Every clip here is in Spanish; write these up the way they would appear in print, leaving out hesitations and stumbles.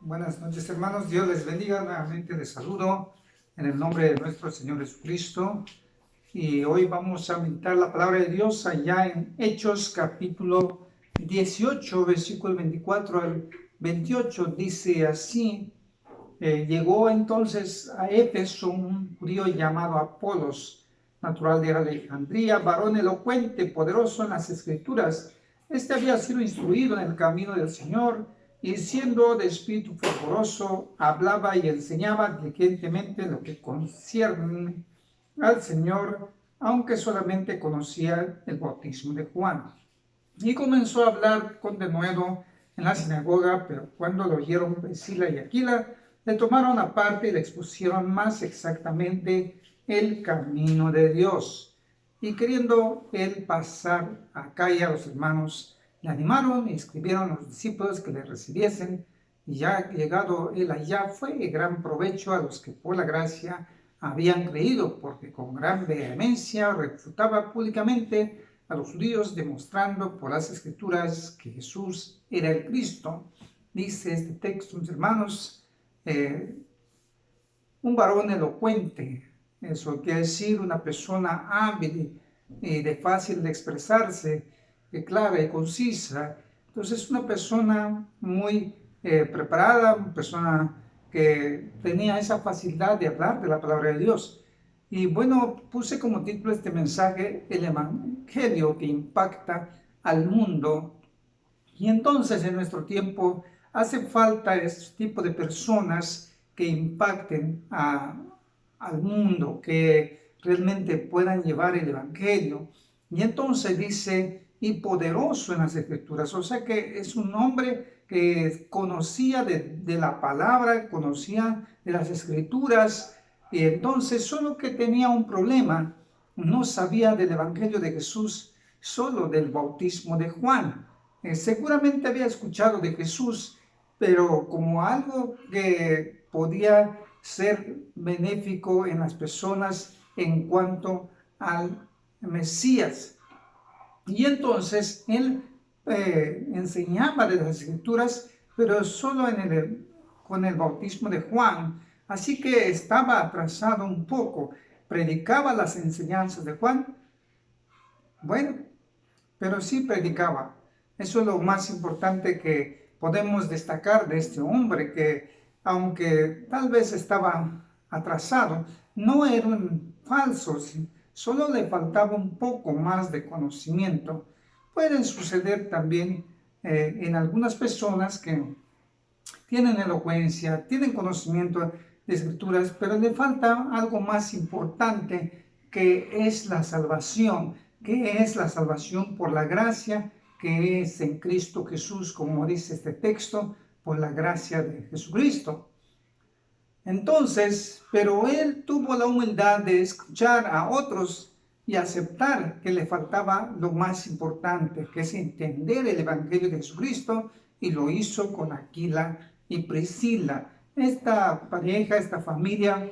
Buenas noches, hermanos. Dios les bendiga. Nuevamente les saludo en el nombre de nuestro Señor Jesucristo. Y hoy vamos a meditar la palabra de Dios allá en Hechos capítulo 18, versículo 24 al 28. Dice así: llegó entonces a Éfeso un judío llamado Apolos, natural de Alejandría, varón elocuente, poderoso en las Escrituras. Este había sido instruido en el camino del Señor, y siendo de espíritu fervoroso, hablaba y enseñaba diligentemente lo que concierne al Señor, aunque solamente conocía el bautismo de Juan. Y comenzó a hablar con denuedo en la sinagoga, pero cuando lo oyeron Priscila y Aquila, le tomaron aparte y le expusieron más exactamente el camino de Dios. Y queriendo él pasar a Acaya, los hermanos le animaron y escribieron a los discípulos que le recibiesen. Y ya llegado él allá, fue de gran provecho a los que por la gracia habían creído, porque con gran vehemencia refutaba públicamente a los judíos, demostrando por las Escrituras que Jesús era el Cristo. Dice este texto, mis hermanos, un varón elocuente. Eso quiere decir una persona hábil y de fácil de expresarse, clara y concisa. Entonces, una persona muy preparada, una persona que tenía esa facilidad de hablar de la palabra de Dios. Y bueno, puse como título este mensaje: el evangelio que impacta al mundo. Y entonces en nuestro tiempo hace falta este tipo de personas que impacten al mundo, que realmente puedan llevar el evangelio. Y entonces dice, y poderoso en las Escrituras, o sea que es un hombre que conocía de la palabra, conocía de las Escrituras, y entonces solo que tenía un problema: no sabía del evangelio de Jesús, solo del bautismo de Juan. Seguramente había escuchado de Jesús, pero como algo que podía ser benéfico en las personas en cuanto al Mesías. Y entonces él enseñaba de las Escrituras, pero solo con el bautismo de Juan. Así que estaba atrasado un poco. Predicaba las enseñanzas de Juan, bueno, pero sí predicaba. Eso es lo más importante que podemos destacar de este hombre, que aunque tal vez estaba atrasado, no era un falso, solo le faltaba un poco más de conocimiento. Puede suceder también en algunas personas que tienen elocuencia, tienen conocimiento de escrituras, pero le falta algo más importante, que es la salvación, que es la salvación por la gracia, que es en Cristo Jesús, como dice este texto, por la gracia de Jesucristo. Entonces, pero él tuvo la humildad de escuchar a otros y aceptar que le faltaba lo más importante, que es entender el Evangelio de Jesucristo, y lo hizo con Aquila y Priscila. Esta pareja, esta familia,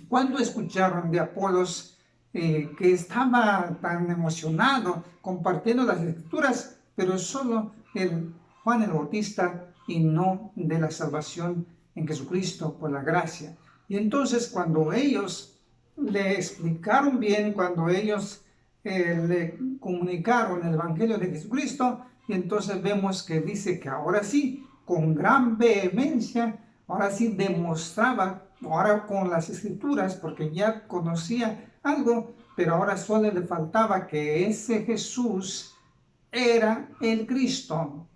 cuando escucharon de Apolos, que estaba tan emocionado compartiendo las escrituras, pero solo el Juan el Bautista y no de la salvación en Jesucristo por la gracia. Y entonces cuando ellos le explicaron bien, cuando ellos le comunicaron el Evangelio de Jesucristo, y entonces vemos que dice que ahora sí, con gran vehemencia, ahora sí demostraba, ahora con las Escrituras, porque ya conocía algo, pero ahora solo le faltaba que ese Jesús era el Cristo,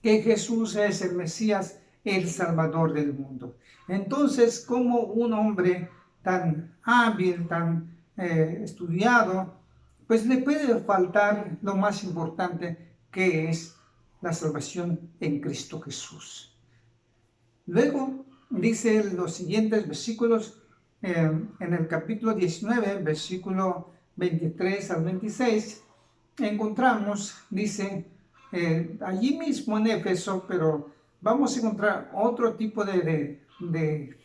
que Jesús es el Mesías, el Salvador del mundo. Entonces, como un hombre tan hábil, tan estudiado, pues le puede faltar lo más importante, que es la salvación en Cristo Jesús. Luego dice los siguientes versículos, en el capítulo 19, versículo 23 al 26, encontramos, dice, allí mismo en Éfeso, pero vamos a encontrar otro tipo de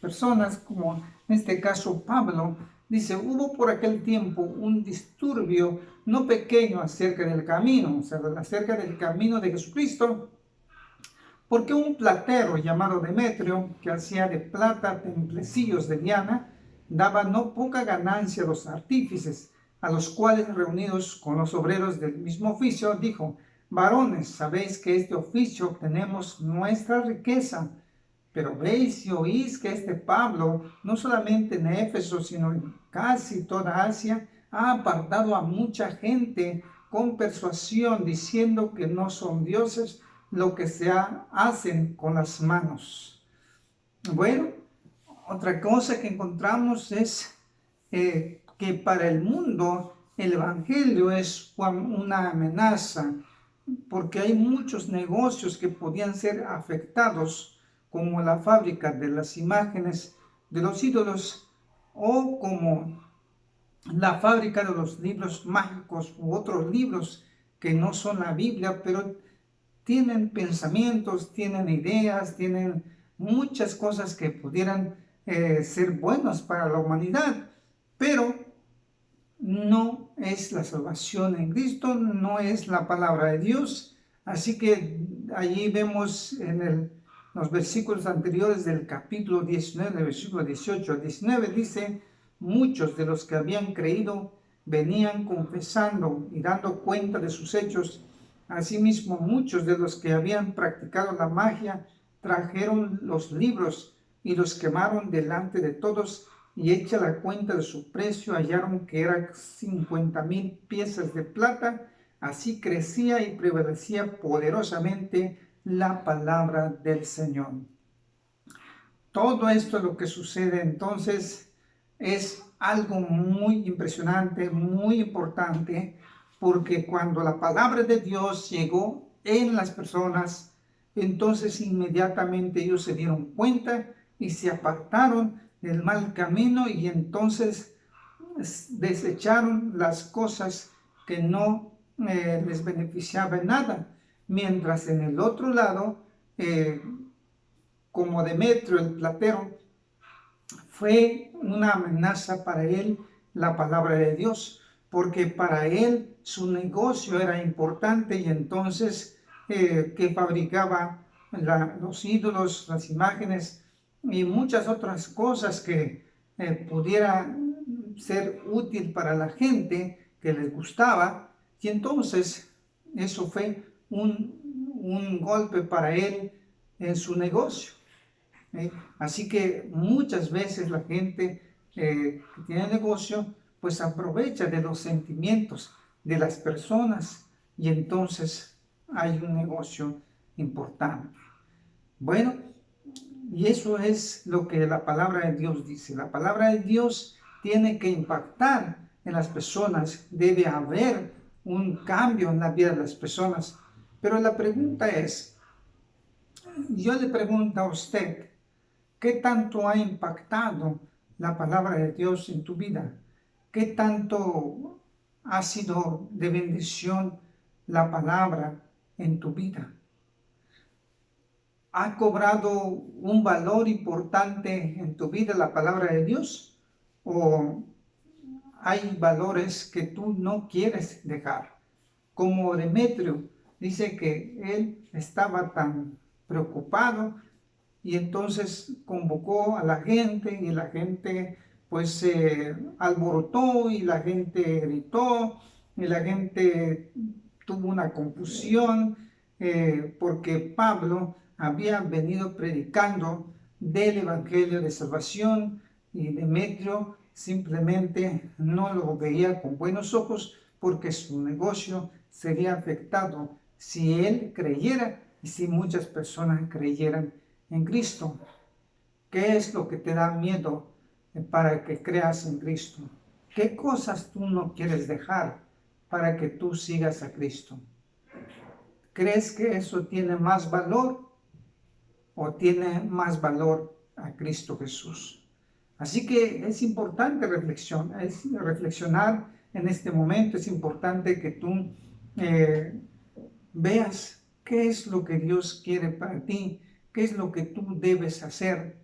personas, como en este caso Pablo. Dice, hubo por aquel tiempo un disturbio no pequeño acerca del camino, o sea, acerca del camino de Jesucristo, Porque un platero llamado Demetrio, que hacía de plata templecillos de Diana, daba no poca ganancia a los artífices, a los cuales, reunidos con los obreros del mismo oficio, dijo: varones, sabéis que este oficio obtenemos nuestra riqueza, pero veis y oís que este Pablo, no solamente en Éfeso, sino en casi toda Asia, ha apartado a mucha gente con persuasión, diciendo que no son dioses lo que se hacen con las manos. Bueno, otra cosa que encontramos es que para el mundo el Evangelio es una amenaza, porque hay muchos negocios que podían ser afectados, como la fábrica de las imágenes de los ídolos, o como la fábrica de los libros mágicos u otros libros que no son la Biblia, pero tienen pensamientos, tienen ideas, tienen muchas cosas que pudieran ser buenas para la humanidad, pero no es la salvación en Cristo, no es la palabra de Dios. Así que allí vemos en los versículos anteriores del capítulo 19, versículo 18 al 19, dice: muchos de los que habían creído venían confesando y dando cuenta de sus hechos. Asimismo, muchos de los que habían practicado la magia trajeron los libros y los quemaron delante de todos, y hecha la cuenta de su precio, hallaron que eran 50,000 piezas de plata. Así crecía y prevalecía poderosamente la palabra del Señor. Todo esto, lo que sucede entonces, es algo muy impresionante, muy importante, porque cuando la palabra de Dios llegó en las personas, entonces inmediatamente ellos se dieron cuenta y se apartaron del mal camino, y entonces desecharon las cosas que no les beneficiaban nada. Mientras en el otro lado, como Demetrio el platero, fue una amenaza para él la palabra de Dios, porque para él su negocio era importante, y entonces que fabricaba los ídolos, las imágenes y muchas otras cosas que pudiera ser útil para la gente que les gustaba, y entonces eso fue un golpe para él en su negocio. Así que muchas veces la gente que tiene negocio pues aprovecha de los sentimientos de las personas, y entonces hay un negocio importante. Bueno, y eso es lo que la palabra de Dios dice. La palabra de Dios tiene que impactar en las personas, debe haber un cambio en la vida de las personas. Pero la pregunta es, yo le pregunto a usted, ¿qué tanto ha impactado la palabra de Dios en tu vida? ¿Qué tanto ha sido de bendición la palabra en tu vida? ¿Ha cobrado un valor importante en tu vida la palabra de Dios? ¿O hay valores que tú no quieres dejar? Como Demetrio dice que él estaba tan preocupado, y entonces convocó a la gente, y la gente pues se alborotó, y la gente gritó, y la gente tuvo una confusión, porque Pablo había venido predicando del Evangelio de salvación, y Demetrio simplemente no lo veía con buenos ojos, porque su negocio sería afectado si él creyera y si muchas personas creyeran en Cristo. ¿Qué es lo que te da miedo para que creas en Cristo? ¿Qué cosas tú no quieres dejar para que tú sigas a Cristo? ¿Crees que eso tiene más valor o tiene más valor a Cristo Jesús? Así que es importante reflexionar en este momento. Es importante que tú veas qué es lo que Dios quiere para ti, qué es lo que tú debes hacer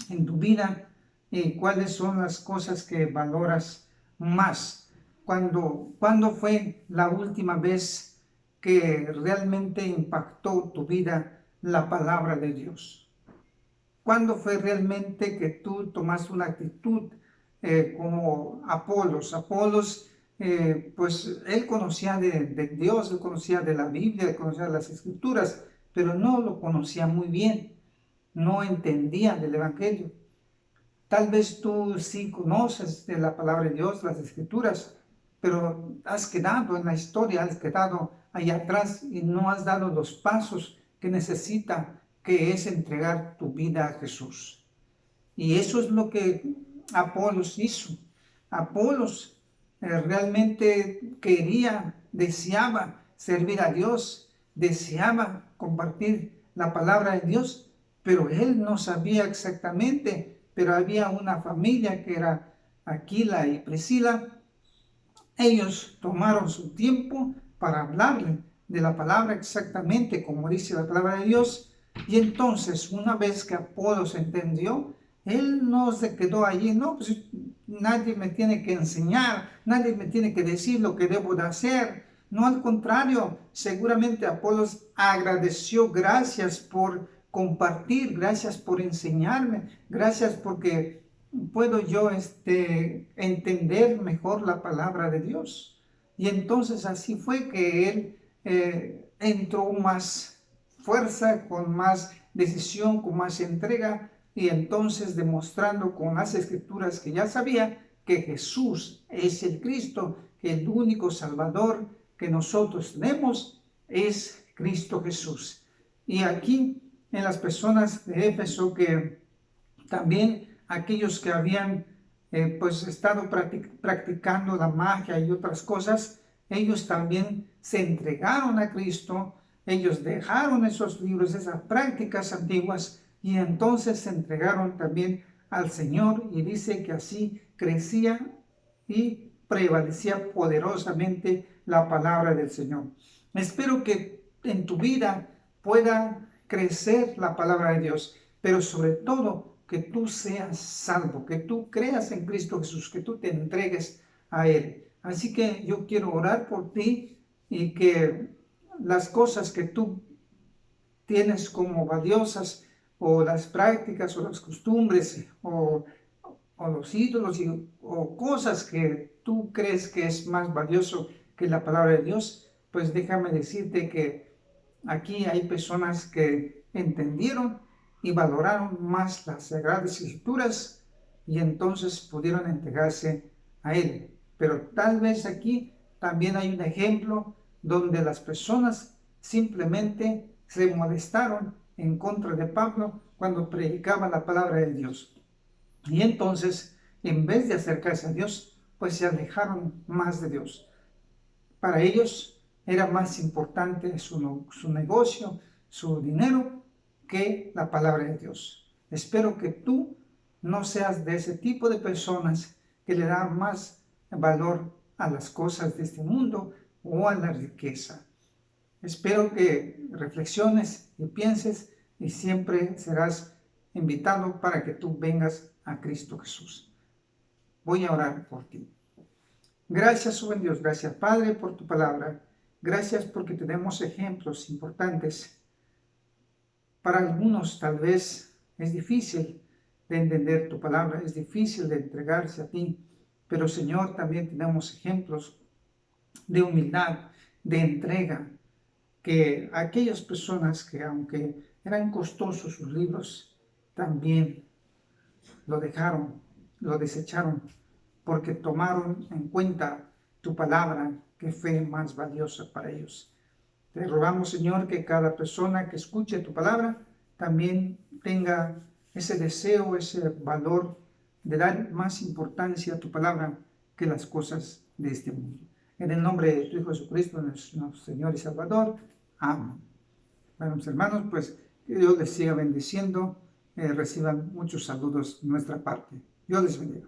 en tu vida, y cuáles son las cosas que valoras más. ¿Cuándo fue la última vez que realmente impactó tu vida la palabra de Dios? ¿Cuándo fue realmente que tú tomaste una actitud como Apolos? Apolos, pues él conocía de Dios, él conocía de la Biblia, él conocía de las Escrituras, pero no lo conocía muy bien, no entendía del Evangelio. Tal vez tú sí conoces de la palabra de Dios, las Escrituras, pero has quedado en la historia, has quedado allá atrás y no has dado los pasos que necesita, que es entregar tu vida a Jesús. Y eso es lo que Apolos hizo. Apolos realmente quería, deseaba servir a Dios, deseaba compartir la palabra de Dios, pero él no sabía exactamente. Pero había una familia que era Aquila y Priscila. Ellos tomaron su tiempo para hablarle de la palabra exactamente como dice la palabra de Dios. Y entonces, una vez que Apolos entendió, él no se quedó allí, no, pues nadie me tiene que enseñar, nadie me tiene que decir lo que debo de hacer. No, al contrario, seguramente Apolos agradeció, gracias por compartir, gracias por enseñarme, gracias porque puedo yo entender mejor la palabra de Dios. Y entonces así fue que él entró más fuerza, con más decisión, con más entrega, y entonces demostrando con las escrituras que ya sabía que Jesús es el Cristo, que el único Salvador que nosotros tenemos es Cristo Jesús. Y aquí en las personas de Éfeso, que también aquellos que habían pues estado practicando la magia y otras cosas, ellos también se entregaron a Cristo, ellos dejaron esos libros, esas prácticas antiguas, y entonces se entregaron también al Señor, y dice que así crecía y prevalecía poderosamente la palabra del Señor. Espero que en tu vida pueda crecer la palabra de Dios, pero sobre todo que tú seas salvo, que tú creas en Cristo Jesús, que tú te entregues a Él. Así que yo quiero orar por ti y que las cosas que tú tienes como valiosas, o las prácticas, o las costumbres, o los ídolos, o cosas que tú crees que es más valioso que la palabra de Dios, pues déjame decirte que aquí hay personas que entendieron y valoraron más las Sagradas Escrituras y entonces pudieron entregarse a Él. Pero tal vez aquí también hay un ejemplo donde las personas simplemente se molestaron en contra de Pablo cuando predicaba la palabra de Dios. Y entonces, en vez de acercarse a Dios, pues se alejaron más de Dios. Para ellos era más importante su negocio, su dinero, que la palabra de Dios. Espero que tú no seas de ese tipo de personas que le dan más valor a las cosas de este mundo o a la riqueza. Espero que reflexiones y pienses, y siempre serás invitado para que tú vengas a Cristo Jesús. Voy a orar por ti. Gracias, buen Dios, gracias Padre por tu palabra. Gracias porque tenemos ejemplos importantes. Para algunos tal vez es difícil de entender tu palabra, es difícil de entregarse a ti, pero Señor, también tenemos ejemplos de humildad, de entrega, que aquellas personas que aunque eran costosos sus libros, también lo dejaron, lo desecharon, porque tomaron en cuenta tu palabra, que fue más valiosa para ellos. Te rogamos, Señor, que cada persona que escuche tu palabra también tenga ese deseo, ese valor de dar más importancia a tu palabra que las cosas de este mundo. En el nombre de tu Hijo Jesucristo, nuestro Señor y Salvador. Amén. Bueno, mis hermanos, pues que Dios les siga bendiciendo. Reciban muchos saludos de nuestra parte. Dios les bendiga.